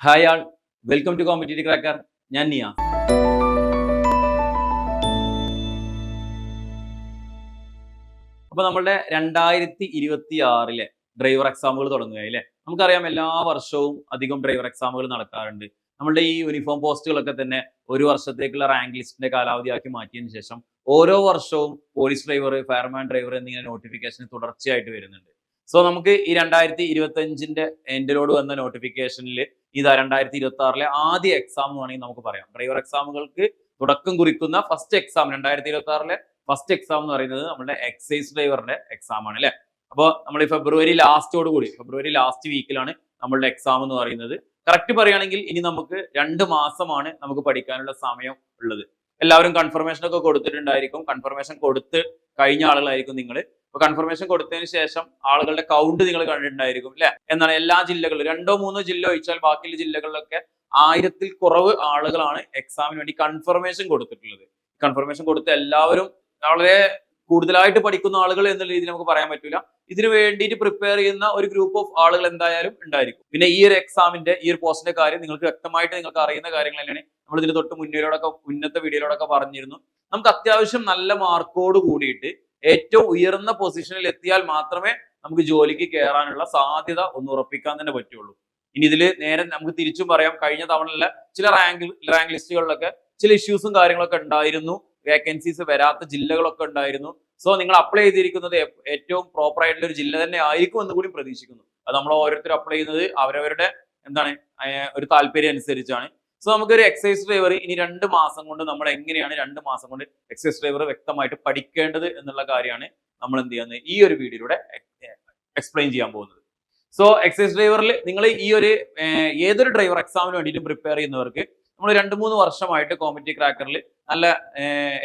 Hi all, welcome to competitive cracker. ഞാൻ നിയ. അപ്പൊ നമ്മളുടെ 2026 ഡ്രൈവർ എക്സാമുകൾ തുടങ്ങുകയായി അല്ലേ. നമുക്കറിയാം എല്ലാ വർഷവും അധികം ഡ്രൈവർ എക്സാമുകൾ നടക്കാറുണ്ട്. നമ്മളുടെ ഈ യൂണിഫോം പോസ്റ്റുകളൊക്കെ തന്നെ ഒരു വർഷത്തേക്കുള്ള റാങ്ക് ലിസ്റ്റിന്റെ കാലാവധിയാക്കി മാറ്റിയതിനു ശേഷം ഓരോ വർഷവും പോലീസ് ഡ്രൈവർ, ഫയർമാൻ ഡ്രൈവർ എന്നിങ്ങനെ നോട്ടിഫിക്കേഷൻ തുടർച്ചയായിട്ട് വരുന്നുണ്ട്. സോ നമുക്ക് ഈ 2025 എൻഡിലോട് വന്ന നോട്ടിഫിക്കേഷനിൽ ഇതാ 2026 ആദ്യ എക്സാം എന്ന് വേണമെങ്കിൽ നമുക്ക് പറയാം. ഡ്രൈവർ എക്സാമുകൾക്ക് തുടക്കം കുറിക്കുന്ന ഫസ്റ്റ് എക്സാം 2026 ഫസ്റ്റ് എക്സാം എന്ന് പറയുന്നത് നമ്മുടെ എക്സൈസ് ഡ്രൈവറിന്റെ എക്സാം ആണ് അല്ലെ. അപ്പോൾ നമ്മൾ ഈ ഫെബ്രുവരി ലാസ്റ്റ് വീക്കിലാണ് നമ്മളുടെ എക്സാം എന്ന് പറയുന്നത്. കറക്റ്റ് പറയുകയാണെങ്കിൽ ഇനി നമുക്ക് 2 മാസമാണ് നമുക്ക് പഠിക്കാനുള്ള സമയം ഉള്ളത്. എല്ലാവരും കൺഫർമേഷൻ ഒക്കെ കൊടുത്തിട്ടുണ്ടായിരിക്കും. കൺഫർമേഷൻ കൊടുത്ത് കഴിഞ്ഞ ആളുകളായിരിക്കും നിങ്ങൾ. അപ്പൊ കൺഫർമേഷൻ കൊടുത്തതിന് ശേഷം ആളുകളുടെ കൗണ്ട് നിങ്ങൾ കണ്ടിട്ടുണ്ടായിരിക്കും അല്ലെ. എന്താണ് എല്ലാ ജില്ലകളിലും 2-3 ജില്ല ഒഴിച്ചാൽ ബാക്കിയുള്ള ജില്ലകളിലൊക്കെ 1000-ൽ കുറവ് ആളുകളാണ് എക്സാമിന് വേണ്ടി കൺഫർമേഷൻ കൊടുത്തിട്ടുള്ളത്. കൺഫർമേഷൻ കൊടുത്ത എല്ലാവരും വളരെ കൂടുതലായിട്ട് പഠിക്കുന്ന ആളുകൾ എന്നുള്ള രീതിയിൽ നമുക്ക് പറയാൻ പറ്റില്ല. ഇതിനു വേണ്ടിയിട്ട് പ്രിപ്പയർ ചെയ്യുന്ന ഒരു ഗ്രൂപ്പ് ഓഫ് ആളുകൾ എന്തായാലും ഉണ്ടായിരിക്കും. പിന്നെ ഈ ഒരു എക്സാമിന്റെ ഈ ഒരു പോസ്റ്റിന്റെ കാര്യം നിങ്ങൾക്ക് വ്യക്തമായിട്ട് നിങ്ങൾക്ക് അറിയുന്ന കാര്യങ്ങൾ തന്നെയാണ്. നമ്മൾ ഇതിന് തൊട്ട് മുന്നത്തെ വീഡിയോയിലൂടെ പറഞ്ഞിരുന്നു. നമുക്ക് അത്യാവശ്യം നല്ല മാർക്കോട് കൂടിയിട്ട് ഏറ്റവും ഉയർന്ന പൊസിഷനിൽ എത്തിയാൽ മാത്രമേ നമുക്ക് ജോലിക്ക് കയറാനുള്ള സാധ്യത ഒന്ന് ഉറപ്പിക്കാൻ തന്നെ പറ്റുള്ളൂ. ഇനി ഇതിൽ നേരെ നമുക്ക് തിരിച്ചും പറയാം, കഴിഞ്ഞ തവണയുള്ള ചില റാങ്ക് ലിസ്റ്റുകളിലൊക്കെ ചില ഇഷ്യൂസും കാര്യങ്ങളൊക്കെ ഉണ്ടായിരുന്നു. വേക്കൻസീസ് വരാത്ത ജില്ലകളൊക്കെ ഉണ്ടായിരുന്നു. സോ നിങ്ങൾ അപ്ലൈ ചെയ്തിരിക്കുന്നത് ഏറ്റവും പ്രോപ്പർ ആയിട്ടുള്ള ഒരു ജില്ല തന്നെ ആയിരിക്കും എന്ന് കൂടി പ്രതീക്ഷിക്കുന്നു. അത് നമ്മൾ ഓരോരുത്തർ അപ്ലൈ ചെയ്യുന്നത് അവരവരുടെ ഒരു താല്പര്യം അനുസരിച്ചാണ്. സോ നമുക്കൊരു എക്സൈസ് ഡ്രൈവർ ഇനി 2 മാസം കൊണ്ട് നമ്മൾ എങ്ങനെയാണ് 2 മാസം കൊണ്ട് എക്സൈസ് ഡ്രൈവർ വ്യക്തമായിട്ട് പഠിക്കേണ്ടത് എന്നുള്ള കാര്യമാണ് നമ്മൾ എന്ത് ചെയ്യുന്നത് ഈ ഒരു വീഡിയോയിലൂടെ എക്സ്പ്ലെയിൻ ചെയ്യാൻ പോകുന്നത്. സോ എക്സൈസ് ഡ്രൈവറിൽ നിങ്ങൾ ഈ ഒരു ഏതൊരു ഡ്രൈവർ എക്സാമിന് വേണ്ടിയിട്ട് പ്രിപ്പയർ ചെയ്യുന്നവർക്ക് നമ്മൾ 2-3 വർഷമായിട്ട് കോമ്പറ്റേറ്റീവ് ക്രാക്കറിൽ നല്ല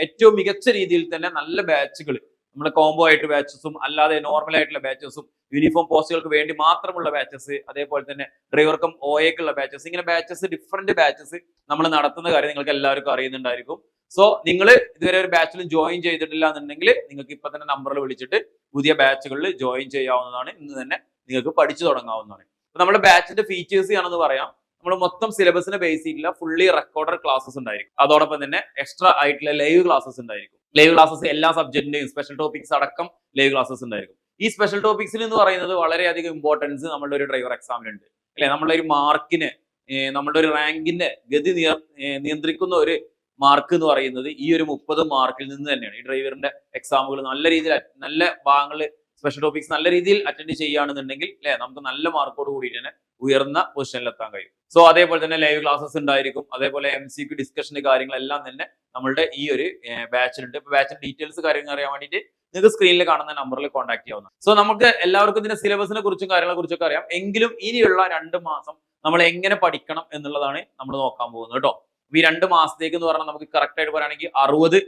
ഏറ്റവും മികച്ച രീതിയിൽ തന്നെ നല്ല ബാച്ചുകൾ, നമ്മൾ കോംബോ ആയിട്ട് ബാച്ചസും അല്ലാതെ നോർമൽ ആയിട്ടുള്ള ബാച്ചസും യൂണിഫോം പോസ്റ്റുകൾക്ക് വേണ്ടി മാത്രമുള്ള ബാച്ചസ്, അതേപോലെ തന്നെ ഡ്രൈവർക്കും OAക്കുള്ള ബാച്ചസ്, ഇങ്ങനെ ഡിഫറെന്റ് ബാച്ചസ് നമ്മൾ നടത്തുന്ന കാര്യം നിങ്ങൾക്ക് എല്ലാവർക്കും അറിയുന്നുണ്ടായിരിക്കും. സോ നിങ്ങൾ ഇതുവരെ ഒരു ബാച്ചിലും ജോയിൻ ചെയ്തിട്ടില്ല എന്നുണ്ടെങ്കിൽ നിങ്ങൾക്ക് ഇപ്പൊ തന്നെ നമ്പറിൽ വിളിച്ചിട്ട് പുതിയ ബാച്ചുകളിൽ ജോയിൻ ചെയ്യാവുന്നതാണ്. ഇന്ന് തന്നെ നിങ്ങൾക്ക് പഠിച്ചു തുടങ്ങാവുന്നതാണ്. നമ്മുടെ ബാച്ചിന്റെ ഫീച്ചേഴ്സ് ആണെന്ന് പറയാം. നമ്മൾ മൊത്തം സിലബസിനെ ബേസ് ചെയ്തിട്ടുള്ള ഫുള്ളി റെക്കോർഡഡ് ക്ലാസ്സസ് ഉണ്ടായിരിക്കും. അതോടൊപ്പം തന്നെ എക്സ്ട്രാ ആയിട്ടുള്ള ലൈവ് ക്ലാസ്സസ് ഉണ്ടായിരിക്കും. ലൈവ് ക്ലാസ്സസ് എല്ലാ സബ്ജക്റ്റിന്റെയും സ്പെഷ്യൽ ടോപ്പിക്സ് അടക്കം ലൈവ് ക്ലാസ്സസ് ഉണ്ടായിരിക്കും. ഈ സ്പെഷ്യൽ ടോപ്പിക്സിൽ എന്ന് പറയുന്നത് വളരെയധികം ഇമ്പോർട്ടൻസ് നമ്മുടെ ഒരു ഡ്രൈവർ എക്സാമിനുണ്ട് അല്ലെ. നമ്മുടെ ഒരു മാർക്കിന്, നമ്മുടെ ഒരു റാങ്കിന്റെ ഗതി നിയന്ത്രിക്കുന്ന ഒരു മാർക്ക് എന്ന് പറയുന്നത് ഈ ഒരു 30 മാർക്കിൽ നിന്ന് തന്നെയാണ്. ഈ ഡ്രൈവറിന്റെ എക്സാമുകൾ നല്ല രീതിയിൽ നല്ല ഭാഗങ്ങളിൽ സ്പെഷ്യൽ ടോപ്പിക്സ് നല്ല രീതിയിൽ അറ്റൻഡ് ചെയ്യുകയാണെന്നുണ്ടെങ്കിൽ അല്ലെ നമുക്ക് നല്ല മാർക്കോട് കൂടിയിട്ട് തന്നെ ഉയർന്ന പൊസിഷനിൽ എത്താൻ കഴിയും. സോ അതേപോലെ തന്നെ ലൈവ് ക്ലാസ്സസ് ഉണ്ടായിരിക്കും. അതേപോലെ MCQ ഡിസ്കഷന്റെ കാര്യങ്ങളെല്ലാം തന്നെ നമ്മളുടെ ഈ ഒരു ബാച്ചിലുണ്ട്. ഇപ്പൊ ബാച്ചിന്റെ ഡീറ്റെയിൽസ് കാര്യങ്ങൾ അറിയാൻ വേണ്ടിയിട്ട് നിങ്ങൾക്ക് സ്ക്രീനിൽ കാണുന്ന നമ്പറിൽ കോൺടാക്ട് ചെയ്യാവുന്നതാണ്. സോ നമുക്ക് എല്ലാവർക്കും ഇതിന്റെ സിലബസിനെ കുറിച്ചും കാര്യങ്ങളെ കുറിച്ചൊക്കെ അറിയാം. എങ്കിലും ഇനിയുള്ള 2 മാസം നമ്മൾ എങ്ങനെ പഠിക്കണം എന്നുള്ളതാണ് നമ്മൾ നോക്കാൻ പോകുന്നത് കേട്ടോ. ഈ 2 മാസത്തേക്ക് എന്ന് പറഞ്ഞാൽ നമുക്ക് കറക്റ്റ് ആയിട്ട് പറയുകയാണെങ്കിൽ 60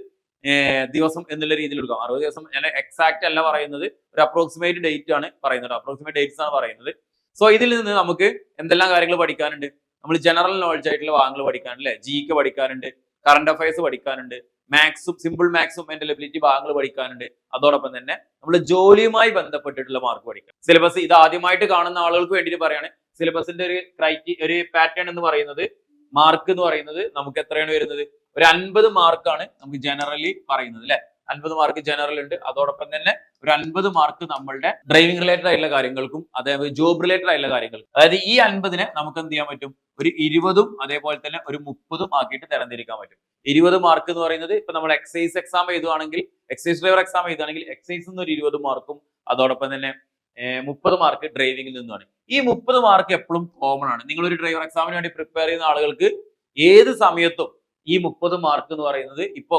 ദിവസം എന്നുള്ള രീതിയിൽ എടുക്കാം. 60 ദിവസം ഞാൻ എക്സാക്ട് അല്ല പറയുന്നത്, ഒരു അപ്രോക്സിമേറ്റ് ഡേറ്റ് ആണ് പറയുന്നത്. അപ്രോക്സിമേറ്റ് ഡേറ്റ്സ് ആണ് പറയുന്നത്. സോ ഇതിൽ നിന്ന് നമുക്ക് എന്തെല്ലാം കാര്യങ്ങൾ പഠിക്കാനുണ്ട്? നമ്മൾ ജനറൽ നോളജ് ആയിട്ടുള്ള ഭാഗങ്ങൾ പഠിക്കാനുണ്ട്, GK പഠിക്കാനുണ്ട്, കറണ്ട് അഫയേഴ്സ് പഠിക്കാനുണ്ട്, മാത്സും സിമ്പിൾ മാത്സും മെന്റൽ എബിലിറ്റി ഭാഗങ്ങൾ പഠിക്കാനുണ്ട്. അതോടൊപ്പം തന്നെ നമ്മൾ ജോലിയുമായി ബന്ധപ്പെട്ടിട്ടുള്ള മാർക്ക് പഠിക്കാം. സിലബസ് ഇത് ആദ്യമായിട്ട് കാണുന്ന ആളുകൾക്ക് വേണ്ടിയിട്ട് പറയാണ്. സിലബസിന്റെ ഒരു പാറ്റേൺ എന്ന് പറയുന്നത്, മാർക്ക് എന്ന് പറയുന്നത് നമുക്ക് എത്രയാണ് വരുന്നത്? ഒരു 50 മാർക്കാണ് നമുക്ക് ജനറലി പറയുന്നത് അല്ലെ. 50 മാർക്ക് ജനറൽ ഉണ്ട്. അതോടൊപ്പം തന്നെ ഒരു 50 മാർക്ക് നമ്മളുടെ ഡ്രൈവിംഗ് റിലേറ്റഡ് ആയിട്ടുള്ള കാര്യങ്ങൾക്കും അതേപോലെ ജോബ് റിലേറ്റഡ് ആയിട്ടുള്ള കാര്യങ്ങൾക്കും. അതായത് ഈ 50-നെ നമുക്ക് എന്ത് ചെയ്യാൻ പറ്റും? ഒരു 20-ഉം അതേപോലെ തന്നെ ഒരു 30-ഉം ആക്കിയിട്ട് തരംതിരിക്കാൻ പറ്റും. 20 മാർക്ക് എന്ന് പറയുന്നത് ഇപ്പൊ നമ്മൾ എക്സൈസ് എക്സാം എഴുതുകയാണെങ്കിൽ, എക്സൈസ് ഡ്രൈവർ എക്സാം എഴുതുകയാണെങ്കിൽ എക്സൈസിൽ നിന്ന് ഒരു 20 മാർക്കും അതോടൊപ്പം തന്നെ 30 മാർക്ക് ഡ്രൈവിംഗിൽ നിന്നുമാണ്. ഈ 30 മാർക്ക് എപ്പോഴും കോമൺ ആണ്. നിങ്ങൾ ഒരു ഡ്രൈവർ എക്സാമിന് വേണ്ടി പ്രിപ്പയർ ചെയ്യുന്ന ആളുകൾക്ക് ഏത് സമയത്തും ഈ 30 മാർക്ക് എന്ന് പറയുന്നത് ഇപ്പൊ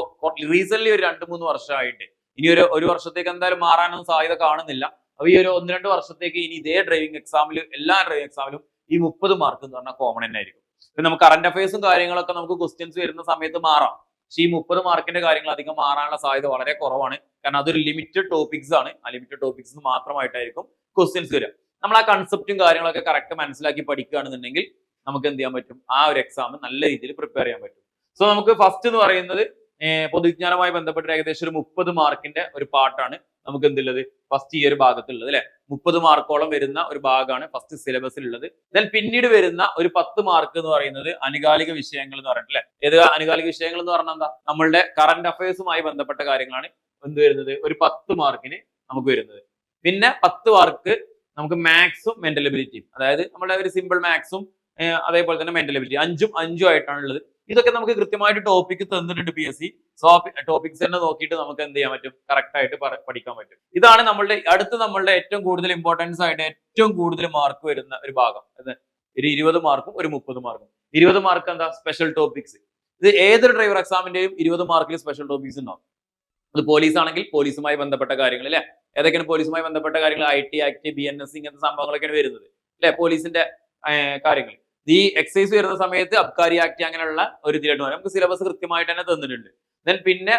റീസെന്റ് ഒരു 2-3 വർഷമായിട്ട്, ഇനി ഒരു വർഷത്തേക്ക് എന്തായാലും മാറാനൊന്നും സാധ്യത കാണുന്നില്ല. അപ്പൊ ഈ ഒരു 1-2 വർഷത്തേക്ക് ഇനി ഇതേ ഡ്രൈവിംഗ് എക്സാമിൽ, എല്ലാ ഡ്രൈവിംഗ് എക്സാമിലും ഈ 30 മാർക്ക് എന്ന് പറഞ്ഞാൽ കോമൺ തന്നെ ആയിരിക്കും. നമുക്ക് കറണ്ട് അഫയേഴ്സും കാര്യങ്ങളൊക്കെ നമുക്ക് ക്വസ്റ്റ്യൻസ് വരുന്ന സമയത്ത് മാറാം. പക്ഷെ ഈ 30 മാർക്കിന്റെ കാര്യങ്ങൾ അധികം മാറാനുള്ള സാധ്യത വളരെ കുറവാണ്. കാരണം അതൊരു ലിമിറ്റഡ് ടോപ്പിക്സ് ആണ്. ആ ലിമിറ്റഡ് ടോപ്പിക്സ് മാത്രമായിട്ടായിരിക്കും ക്വസ്റ്റ്യൻസ് വരിക. നമ്മൾ ആ കൺസെപ്റ്റും കാര്യങ്ങളൊക്കെ കറക്റ്റ് മനസ്സിലാക്കി പഠിക്കുകയാണെന്നുണ്ടെങ്കിൽ നമുക്ക് എന്ത് ചെയ്യാൻ പറ്റും? ആ ഒരു എക്സാം നല്ല രീതിയിൽ പ്രിപ്പയർ ചെയ്യാൻ പറ്റും. സോ നമുക്ക് ഫസ്റ്റ് എന്ന് പറയുന്നത് പൊതുവിജ്ഞാനവുമായി ബന്ധപ്പെട്ട് ഏകദേശം ഒരു 30 മാർക്കിന്റെ ഒരു പാർട്ടാണ് നമുക്ക് എന്തുള്ളത് ഫസ്റ്റ് ഈ ഒരു ഭാഗത്തുള്ളത് അല്ലെ. 30 മാർക്കോളം വരുന്ന ഒരു ഭാഗമാണ് ഫസ്റ്റ് സിലബസിലുള്ളത്. ദെൻ പിന്നീട് വരുന്ന ഒരു 10 മാർക്ക് എന്ന് പറയുന്നത് അനുകാലിക വിഷയങ്ങൾ എന്ന് പറഞ്ഞിട്ട് അല്ലെ. ഏത് അനുകാലിക വിഷയങ്ങൾ എന്ന് പറഞ്ഞാൽ എന്താ, നമ്മളുടെ കറന്റ് അഫയേഴ്സുമായി ബന്ധപ്പെട്ട കാര്യങ്ങളാണ് എന്ത് വരുന്നത്, ഒരു 10 മാർക്കിന് നമുക്ക് വരുന്നത്. പിന്നെ 10 മാർക്ക് നമുക്ക് മാത്സും മെന്റൽ എബിലിറ്റിയും, അതായത് നമ്മുടെ ഒരു സിമ്പിൾ മാത്സും അതേപോലെ തന്നെ മെന്റൽ എബിലിറ്റി 5ഉം 5ഉം ആയിട്ടാണ് ഉള്ളത്. ഇതൊക്കെ നമുക്ക് കൃത്യമായിട്ട് ടോപ്പിക് തന്നിട്ടുണ്ട് PSC. സോ ടോപ്പിക്സ് തന്നെ നോക്കിയിട്ട് നമുക്ക് എന്ത് ചെയ്യാൻ പറ്റും, കറക്റ്റ് ആയിട്ട് പഠിക്കാൻ പറ്റും. ഇതാണ് നമ്മളുടെ ഏറ്റവും കൂടുതൽ ഇമ്പോർട്ടൻസ് ആയിട്ട് ഏറ്റവും കൂടുതൽ മാർക്ക് വരുന്ന ഒരു ഭാഗം. ഒരു 20 മാർക്കും ഒരു 30 മാർക്കും. 20 മാർക്ക് എന്താ, സ്പെഷ്യൽ ടോപ്പിക്സ്. ഇത് ഏതൊരു ഡ്രൈവർ എക്സാമിന്റെയും 20 മാർക്കിൽ സ്പെഷ്യൽ ടോപ്പിക്സ് ഉണ്ടാവും. അത് പോലീസ് ആണെങ്കിൽ പോലീസുമായി ബന്ധപ്പെട്ട കാര്യങ്ങൾ അല്ലെ. ഏതൊക്കെയാണ് പോലീസുമായി ബന്ധപ്പെട്ട കാര്യങ്ങൾ, IT ആക്ട്, BNS ഇങ്ങനത്തെ സംഭവങ്ങളൊക്കെയാണ് വരുന്നത് അല്ലെ, പോലീസിന്റെ കാര്യങ്ങൾ. ഈ എക്സൈസ് വരുന്ന സമയത്ത് അബ്കാരി ആക്ട് അങ്ങനെയുള്ള ഒരു ഇതിലായിട്ട് നമുക്ക് സിലബസ് കൃത്യമായിട്ട് തന്നെ തന്നിട്ടുണ്ട്. ദെൻ പിന്നെ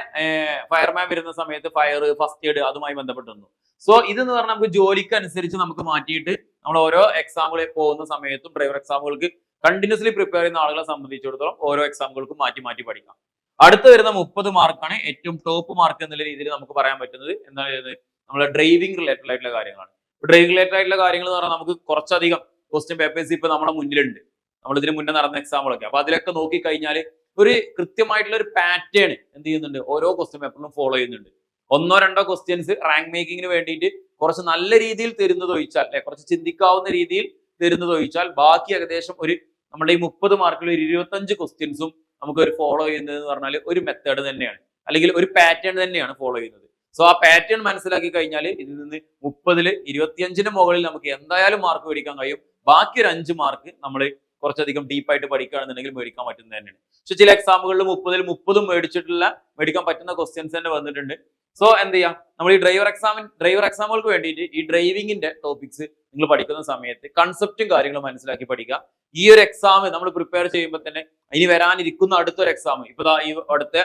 ഫയർമാൻ വരുന്ന സമയത്ത് ഫയർ, ഫസ്റ്റ് എയ്ഡ് അതുമായി ബന്ധപ്പെട്ട് വന്നു. സോ ഇതെന്ന് പറഞ്ഞാൽ നമുക്ക് ജോലിക്ക് അനുസരിച്ച് നമുക്ക് മാറ്റിയിട്ട് നമ്മൾ ഓരോ എക്സാമുകളിൽ പോകുന്ന സമയത്തും ഡ്രൈവർ എക്സാമുകൾക്ക് കണ്ടിന്യൂസ്ലി പ്രിപ്പയർ ചെയ്യുന്ന ആളുകളെ സംബന്ധിച്ചിടത്തോളം ഓരോ എക്സാമുകൾക്കും മാറ്റി മാറ്റി പഠിക്കാം. അടുത്ത് വരുന്ന 30 മാർക്കാണ് ഏറ്റവും ടോപ്പ് മാർക്ക് എന്നുള്ള രീതിയിൽ നമുക്ക് പറയാൻ പറ്റുന്നത്. എന്താണ്, നമ്മളെ ഡ്രൈവിംഗ് റിലേറ്റഡ് ആയിട്ടുള്ള കാര്യങ്ങളാണ്. ഡ്രൈവിംഗ് റിലേറ്റഡ് ആയിട്ടുള്ള കാര്യങ്ങൾ എന്ന് പറഞ്ഞാൽ നമുക്ക് കുറച്ചധികം ക്വസ്റ്റ്യൻ പേപ്പേഴ്സ് ഇപ്പൊ നമ്മുടെ മുന്നിലുണ്ട്. നമ്മൾ ഇതിന് മുന്നേ നടന്ന എക്സാമുകളൊക്കെ. അപ്പൊ അതിലൊക്കെ നോക്കി കഴിഞ്ഞാൽ ഒരു കൃത്യമായിട്ടുള്ള ഒരു പാറ്റേൺ എന്ത് ചെയ്യുന്നുണ്ട്, ഓരോ ക്വസ്റ്റ്യൻ പേപ്പറിലും ഫോളോ ചെയ്യുന്നുണ്ട്. 1-2 ക്വസ്റ്റ്യൻസ് റാങ്ക് മേക്കിങ്ങിന് വേണ്ടിയിട്ട് കുറച്ച് നല്ല രീതിയിൽ തരുന്നത് ഒഴിച്ചാൽ, അല്ലെ കുറച്ച് ചിന്തിക്കാവുന്ന രീതിയിൽ തരുന്നത് ഒഴിച്ചാൽ ബാക്കി ഏകദേശം ഒരു നമ്മുടെ ഈ 30 മാർക്കിൽ ഒരു 25 ക്വസ്റ്റ്യൻസും നമുക്ക് ഒരു ഫോളോ ചെയ്യുന്നത് എന്ന് പറഞ്ഞാൽ ഒരു മെത്തേഡ് തന്നെയാണ്, അല്ലെങ്കിൽ ഒരു പാറ്റേൺ തന്നെയാണ് ഫോളോ ചെയ്യുന്നത്. സോ ആ പാറ്റേൺ മനസ്സിലാക്കി കഴിഞ്ഞാൽ ഇതിൽ നിന്ന് 30-ൽ 25-ന് മുകളിൽ നമുക്ക് എന്തായാലും മാർക്ക് മേടിക്കാൻ കഴിയും. ബാക്കി ഒരു 5 മാർക്ക് നമ്മൾ കുറച്ചധികം ഡീപ്പായിട്ട് പഠിക്കുകയാണെന്നുണ്ടെങ്കിൽ മേടിക്കാൻ പറ്റുന്നത് തന്നെയാണ്. പക്ഷെ ചില എക്സാമുകളിൽ 30-ൽ 30ഉം മേടിക്കാൻ പറ്റുന്ന ക്വസ്റ്റ്യൻസ് തന്നെ വന്നിട്ടുണ്ട്. സോ എന്ത് ചെയ്യാം, നമ്മൾ ഈ ഡ്രൈവർ എക്സാമുകൾക്ക് വേണ്ടിയിട്ട് ഈ ഡ്രൈവിംഗിന്റെ ടോപ്പിക്സ് നിങ്ങൾ പഠിക്കുന്ന സമയത്ത് കൺസെപ്റ്റും കാര്യങ്ങളും മനസ്സിലാക്കി പഠിക്കുക. ഈ ഒരു എക്സാം നമ്മൾ പ്രിപ്പയർ ചെയ്യുമ്പോൾ തന്നെ ഇനി വരാനിരിക്കുന്ന അടുത്തൊരു എക്സാം, ഇപ്പൊ ഈ അടുത്ത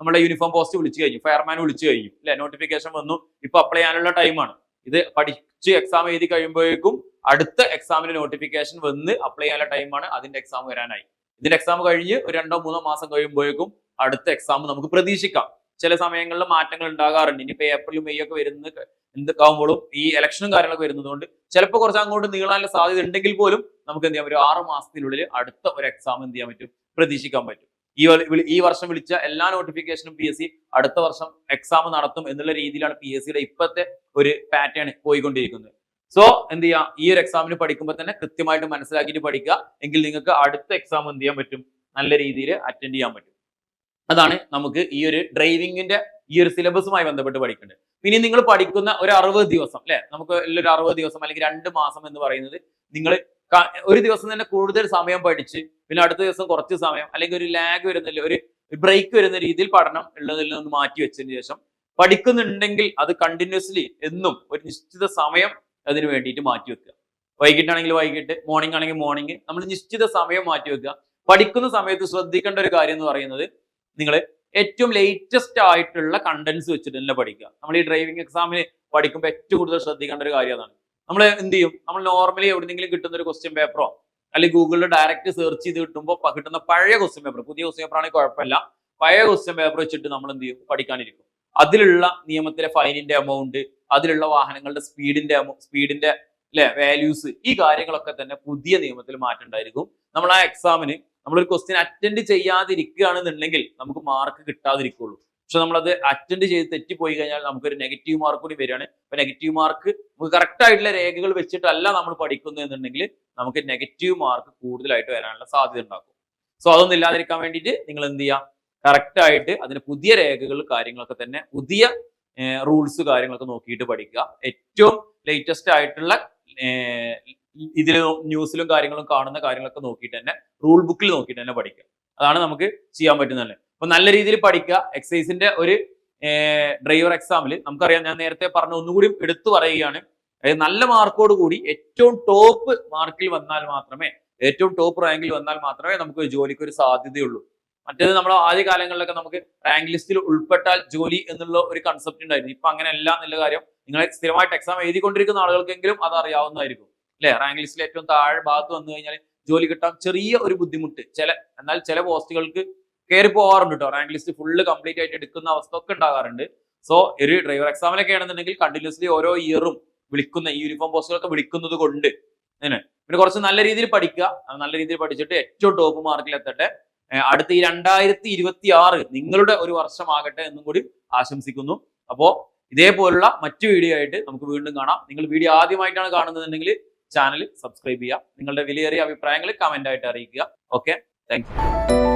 നമ്മുടെ യൂണിഫോം പോസ്റ്റ് വിളിച്ചു കഴിഞ്ഞു, ഫയർമാൻ വിളിച്ചു കഴിഞ്ഞു അല്ലെ, നോട്ടിഫിക്കേഷൻ വന്നു, ഇപ്പൊ അപ്ലൈ ചെയ്യാനുള്ള ടൈമാണ്. ഇത് പഠിച്ച് എക്സാം എഴുതി കഴിയുമ്പോഴേക്കും അടുത്ത എക്സാമിന് നോട്ടിഫിക്കേഷൻ വന്ന് അപ്ലൈ ചെയ്യാനുള്ള ടൈമാണ്. അതിന്റെ എക്സാം വരാനായി. ഇതിന്റെ എക്സാം കഴിഞ്ഞ് ഒരു 2-3 മാസം കഴിയുമ്പോഴേക്കും അടുത്ത എക്സാം നമുക്ക് പ്രതീക്ഷിക്കാം. ചില സമയങ്ങളിൽ മാറ്റങ്ങൾ ഉണ്ടാകാറുണ്ട്. ഇനിയിപ്പോ ഏപ്രിൽ മെയ് ഒക്കെ വരുന്ന എന്തൊക്കെയാകുമ്പോഴും ഈ ഇലക്ഷനും കാര്യങ്ങളൊക്കെ വരുന്നതുകൊണ്ട് ചിലപ്പോൾ കുറച്ച് അങ്ങോട്ട് നീളാനുള്ള സാധ്യത ഉണ്ടെങ്കിൽ പോലും നമുക്ക് എന്ത് ചെയ്യാം, ഒരു 6 മാസത്തിനുള്ളിൽ അടുത്ത ഒരു എക്സാം എന്ത് ചെയ്യാൻ പറ്റും, പ്രതീക്ഷിക്കാൻ പറ്റും. ഈ വർഷം വിളിച്ച എല്ലാ നോട്ടിഫിക്കേഷനും PSC അടുത്ത വർഷം എക്സാം നടത്തും എന്നുള്ള രീതിയിലാണ് PSCയുടെ ഇപ്പോഴത്തെ ഒരു പാറ്റേൺ പോയിക്കൊണ്ടിരിക്കുന്നത്. സോ എന്ത് ചെയ്യാം, ഈ ഒരു എക്സാമിന് പഠിക്കുമ്പോൾ തന്നെ കൃത്യമായിട്ട് മനസ്സിലാക്കിയിട്ട് പഠിക്കുക. എങ്കിൽ നിങ്ങൾക്ക് അടുത്ത എക്സാം എന്ത് ചെയ്യാൻ പറ്റും, നല്ല രീതിയിൽ അറ്റൻഡ് ചെയ്യാൻ പറ്റും. അതാണ് നമുക്ക് ഈ ഒരു ഡ്രൈവിംഗിന്റെ ഈ ഒരു സിലബസുമായി ബന്ധപ്പെട്ട് പഠിക്കേണ്ടത്. പിന്നെ നിങ്ങൾ പഠിക്കുന്ന ഒരു 60 ദിവസം അല്ലെ, നമുക്ക് ഒരു 60 ദിവസം അല്ലെങ്കിൽ 2 മാസം എന്ന് പറയുന്നത് നിങ്ങൾ ഒരു ദിവസം തന്നെ കൂടുതൽ സമയം പഠിച്ച് പിന്നെ അടുത്ത ദിവസം കുറച്ച് സമയം അല്ലെങ്കിൽ ഒരു ലാഗ് വരുന്നില്ല, ഒരു ബ്രേക്ക് വരുന്ന രീതിയിൽ പഠനം ഉള്ളതിൽ നിന്ന് മാറ്റി വെച്ചതിന് ശേഷം പഠിക്കുന്നുണ്ടെങ്കിൽ അത് കണ്ടിന്യൂസ്ലി എന്നും ഒരു നിശ്ചിത സമയം അതിന് വേണ്ടിയിട്ട് മാറ്റി വെക്കുക. വൈകിട്ടാണെങ്കിൽ വൈകിട്ട്, മോർണിംഗ് ആണെങ്കിൽ മോർണിംഗ്, നമ്മൾ നിശ്ചിത സമയം മാറ്റി വെക്കുക. പഠിക്കുന്ന സമയത്ത് ശ്രദ്ധിക്കേണ്ട ഒരു കാര്യം എന്ന് പറയുന്നത്, നിങ്ങൾ ഏറ്റവും ലേറ്റസ്റ്റ് ആയിട്ടുള്ള കണ്ടന്റ്സ് വെച്ചിട്ട് തന്നെ പഠിക്കുക. നമ്മൾ ഈ ഡ്രൈവിംഗ് എക്സാമിന് പഠിക്കുമ്പോൾ ഏറ്റവും കൂടുതൽ ശ്രദ്ധിക്കേണ്ട ഒരു കാര്യം അതാണ്. നമ്മൾ എന്ത് ചെയ്യും, നമ്മൾ നോർമലി എവിടെയെങ്കിലും കിട്ടുന്ന ഒരു ക്വസ്റ്റ്യൻ പേപ്പറോ അല്ലെങ്കിൽ ഗൂഗിളിൽ ഡയറക്റ്റ് സെർച്ച് ചെയ്ത് കിട്ടുമ്പോൾ കിട്ടുന്ന പഴയ ക്വസ്റ്റ്യൻ പേപ്പർ, പുതിയ ക്വസ്റ്റ്യൻ പേപ്പർ ആണെങ്കിൽ കുഴപ്പമില്ല, പഴയ ക്വസ്റ്റ്യൻ പേപ്പർ വെച്ചിട്ട് നമ്മൾ എന്ത് ചെയ്യും, പഠിക്കാനിരിക്കും. അതിലുള്ള നിയമത്തിലെ ഫൈനിന്റെ എമൗണ്ട്, അതിലുള്ള വാഹനങ്ങളുടെ സ്പീഡിന്റെ വാല്യൂസ്, ഈ കാര്യങ്ങളൊക്കെ തന്നെ പുതിയ നിയമത്തിൽ മാറ്റം ഉണ്ടായിരിക്കും. നമ്മൾ ആ എക്സാമിന് നമ്മളൊരു ക്വസ്റ്റ്യൻ അറ്റൻഡ് ചെയ്യാതിരിക്കുകയാണെന്നുണ്ടെങ്കിൽ നമുക്ക് മാർക്ക് കിട്ടാതിരിക്കുള്ളൂ. പക്ഷെ നമ്മളത് അറ്റൻഡ് ചെയ്ത് തെറ്റിപ്പോയി കഴിഞ്ഞാൽ നമുക്കൊരു നെഗറ്റീവ് മാർക്ക് കൂടി വരികയാണ്. അപ്പൊ നെഗറ്റീവ് മാർക്ക് നമുക്ക് കറക്റ്റ് ആയിട്ടുള്ള രേഖകൾ വെച്ചിട്ടല്ല നമ്മൾ പഠിക്കുന്നത് എന്നുണ്ടെങ്കിൽ നമുക്ക് നെഗറ്റീവ് മാർക്ക് കൂടുതലായിട്ട് വരാനുള്ള സാധ്യത ഉണ്ടാക്കും. സോ അതൊന്നും ഇല്ലാതിരിക്കാൻ വേണ്ടിയിട്ട് നിങ്ങൾ എന്ത് ചെയ്യാം, കറക്റ്റ് ആയിട്ട് അതിന് പുതിയ രേഖകൾ കാര്യങ്ങളൊക്കെ തന്നെ, പുതിയ റൂൾസ് കാര്യങ്ങളൊക്കെ നോക്കിയിട്ട് പഠിക്കുക. ഏറ്റവും ലേറ്റസ്റ്റ് ആയിട്ടുള്ള ഇതിൽ ന്യൂസിലും കാര്യങ്ങളും കാണുന്ന കാര്യങ്ങളൊക്കെ നോക്കിയിട്ട് തന്നെ, റൂൾ ബുക്കിൽ നോക്കിയിട്ട് തന്നെ പഠിക്കുക. അതാണ് നമുക്ക് ചെയ്യാൻ പറ്റുന്നത്. അപ്പൊ നല്ല രീതിയിൽ പഠിക്കുക. എക്സൈസിന്റെ ഒരു ഡ്രൈവർ എക്സാമിൽ നമുക്കറിയാം, ഞാൻ നേരത്തെ പറഞ്ഞ ഒന്നുകൂടി എടുത്തു പറയുകയാണ്, നല്ല മാർക്കോട് കൂടി ഏറ്റവും ടോപ്പ് മാർക്കിൽ വന്നാൽ മാത്രമേ, ഏറ്റവും ടോപ്പ് റാങ്കിൽ വന്നാൽ മാത്രമേ നമുക്ക് ജോലിക്ക് ഒരു സാധ്യതയുള്ളൂ. മറ്റേത് നമ്മൾ ആദ്യ കാലങ്ങളിലൊക്കെ നമുക്ക് റാങ്ക് ലിസ്റ്റിൽ ഉൾപ്പെട്ടാൽ ജോലി എന്നുള്ള ഒരു കൺസെപ്റ്റ് ഉണ്ടായിരുന്നു. ഇപ്പൊ അങ്ങനെയല്ല എന്നുള്ള കാര്യം നിങ്ങൾ സ്ഥിരമായിട്ട് എക്സാം എഴുതിക്കൊണ്ടിരിക്കുന്ന ആളുകൾക്കെങ്കിലും അത് അറിയാവുന്നതായിരിക്കും അല്ലെ. റാങ്ക് ലിസ്റ്റിൽ ഏറ്റവും താഴെ ഭാഗത്ത് വന്നു കഴിഞ്ഞാൽ ജോലി കിട്ടാൻ ചെറിയ ഒരു ബുദ്ധിമുട്ട്, എന്നാൽ ചില പോസ്റ്റുകൾക്ക് കയറി പോകാറുണ്ട് കേട്ടോ. റാങ്ക് ലിസ്റ്റ് ഫുള്ള് കംപ്ലീറ്റ് ആയിട്ട് എടുക്കുന്ന അവസ്ഥ ഒക്കെ ഉണ്ടാകാറുണ്ട്. സോ ഒരു ഡ്രൈവർ എക്സാമിലൊക്കെ ആണെന്നുണ്ടെങ്കിൽ കണ്ടിന്യൂസ്ലി ഓരോ ഇയറും വിളിക്കുന്ന ഈ യൂണിഫോം പോസ്റ്റുകളൊക്കെ വിളിക്കുന്നത് കൊണ്ട് പിന്നെ കുറച്ച് നല്ല രീതിയിൽ പഠിക്കുക, നല്ല രീതിയിൽ പഠിച്ചിട്ട് ഏറ്റവും ടോപ്പ് മാർക്കിൽ എത്തട്ടെ. അടുത്ത ഈ 2026 നിങ്ങളുടെ ഒരു വർഷമാകട്ടെ എന്നും കൂടി ആശംസിക്കുന്നു. അപ്പോ ഇതേപോലുള്ള മറ്റു വീഡിയോ ആയിട്ട് നമുക്ക് വീണ്ടും കാണാം. നിങ്ങൾ വീഡിയോ ആദ്യമായിട്ടാണ് കാണുന്നതെങ്കിൽ ചാനൽ സബ്സ്ക്രൈബ് ചെയ്യുക. നിങ്ങളുടെ വിലയേറിയ അഭിപ്രായങ്ങൾ കമന്റ് ആയിട്ട് അറിയിക്കുക. Okay, thank you.